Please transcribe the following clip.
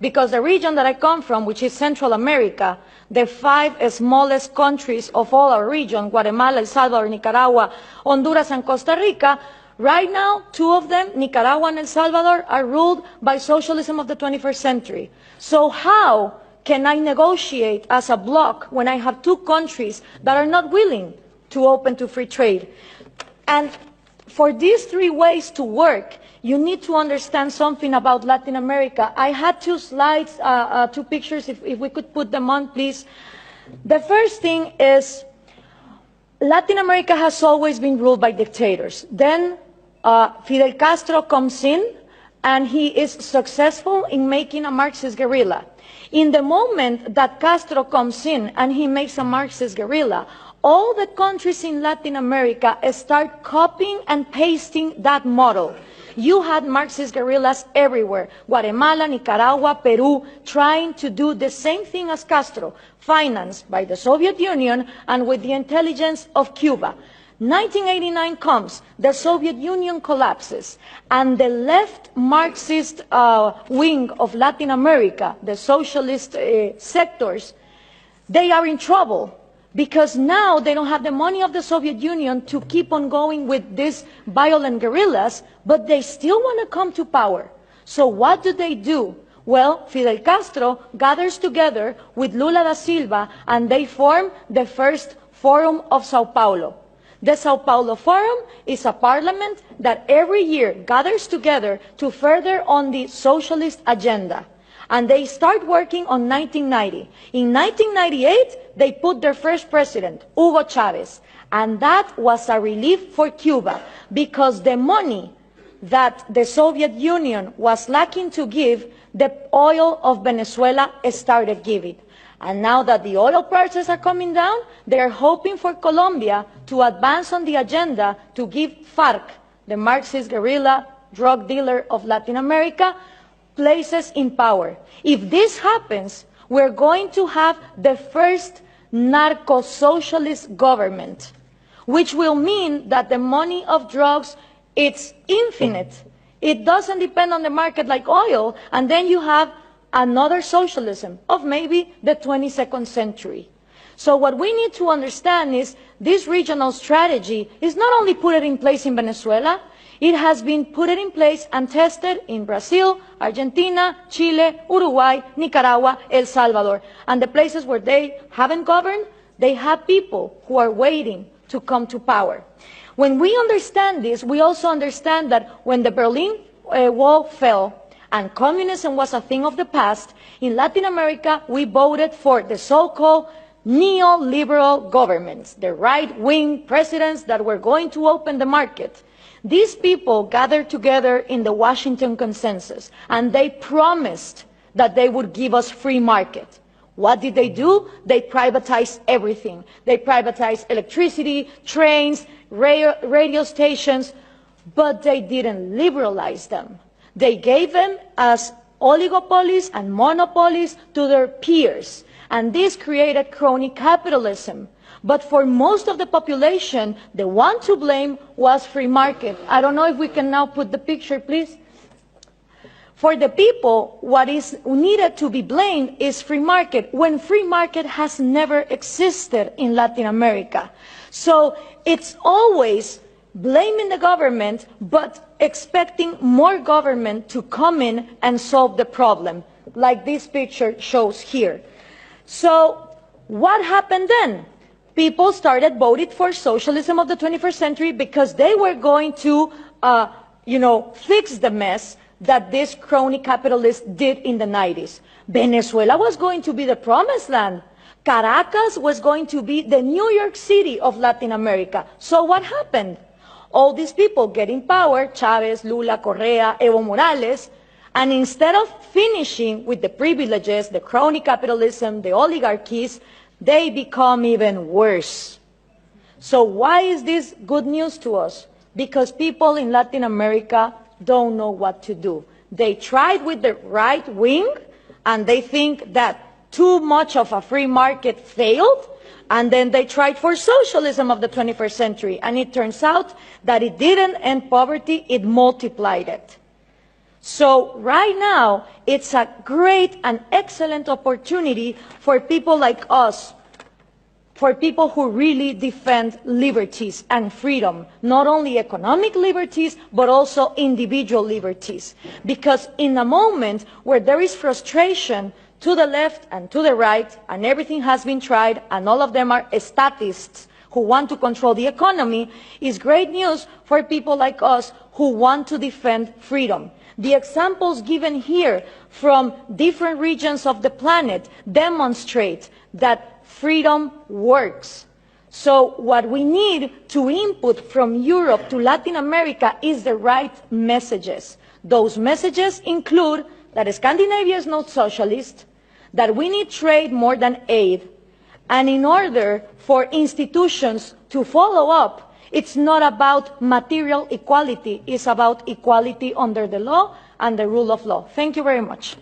Because the region that I come from, which is Central America, the 5 smallest countries of all our region, Guatemala, El Salvador, Nicaragua, Honduras, and Costa Rica, right now, 2 of them, Nicaragua and El Salvador, are ruled by socialism of the 21st century. So how can I negotiate as a bloc when I have 2 countries that are not willing to open to free trade? And for these 3 ways to work, you need to understand something about Latin America. I had 2 slides, 2 pictures, if we could put them on, please. The first thing is Latin America has always been ruled by dictators. Then Fidel Castro comes in, and he is successful in making a Marxist guerrilla. In the moment that Castro comes in and he makes a Marxist guerrilla, all the countries in Latin America start copying and pasting that model. You had Marxist guerrillas everywhere, Guatemala, Nicaragua, Peru, trying to do the same thing as Castro, financed by the Soviet Union and with the intelligence of Cuba. 1989 comes, the Soviet Union collapses, and the left Marxist wing of Latin America, the socialist sectors, they are in trouble. Because now they don't have the money of the Soviet Union to keep on going with these violent guerrillas, but they still want to come to power. So what do? Well, Fidel Castro gathers together with Lula da Silva, and they form the first Forum of Sao Paulo. The Sao Paulo Forum is a parliament that every year gathers together to further on the socialist agenda. And they start working on 1990. In 1998, they put their first president, Hugo Chavez. And that was a relief for Cuba, because the money that the Soviet Union was lacking to give, the oil of Venezuela started giving. And now that the oil prices are coming down, they are hoping for Colombia to advance on the agenda to give FARC, the Marxist guerrilla drug dealer of Latin America, places in power. If this happens, we're going to have the first narco-socialist government, which will mean that the money of drugs, it's infinite. It doesn't depend on the market like oil, and then you have another socialism of maybe the 22nd century. So what we need to understand is this regional strategy is not only put in place in Venezuela, it has been put in place and tested in Brazil, Argentina, Chile, Uruguay, Nicaragua, El Salvador. And the places where they haven't governed, they have people who are waiting to come to power. When we understand this, we also understand that when the Berlin Wall fell and communism was a thing of the past, in Latin America we voted for the so-called neoliberal governments, the right-wing presidents that were going to open the market. These people gathered together in the Washington Consensus, and they promised that they would give us free market. What did they do? They privatized everything. They privatized electricity, trains, radio stations, but they didn't liberalize them. They gave them as oligopolies and monopolies to their peers, and this created crony capitalism. But for most of the population, the one to blame was free market. I don't know if we can now put the picture, please. For the people, what is needed to be blamed is free market, when free market has never existed in Latin America. So it's always blaming the government, but expecting more government to come in and solve the problem, like this picture shows here. So what happened then? People started voting for socialism of the 21st century because they were going to, fix the mess that this crony capitalists did in the 90s. Venezuela was going to be the promised land. Caracas was going to be the New York City of Latin America. So what happened? All these people get in power, Chavez, Lula, Correa, Evo Morales, and instead of finishing with the privileges, the crony capitalism, the oligarchies, they become even worse. So why is this good news to us? Because people in Latin America don't know what to do. They tried with the right wing, and they think that too much of a free market failed, and then they tried for socialism of the 21st century, and it turns out that it didn't end poverty, it multiplied it. So right now, it's a great and excellent opportunity for people like us, for people who really defend liberties and freedom, not only economic liberties, but also individual liberties. Because in a moment where there is frustration to the left and to the right, and everything has been tried, and all of them are statists who want to control the economy, is great news for people like us who want to defend freedom. The examples given here from different regions of the planet demonstrate that freedom works. So what we need to input from Europe to Latin America is the right messages. Those messages include that Scandinavia is not socialist, that we need trade more than aid, and in order for institutions to follow up, it's not about material equality, it's about equality under the law and the rule of law. Thank you very much.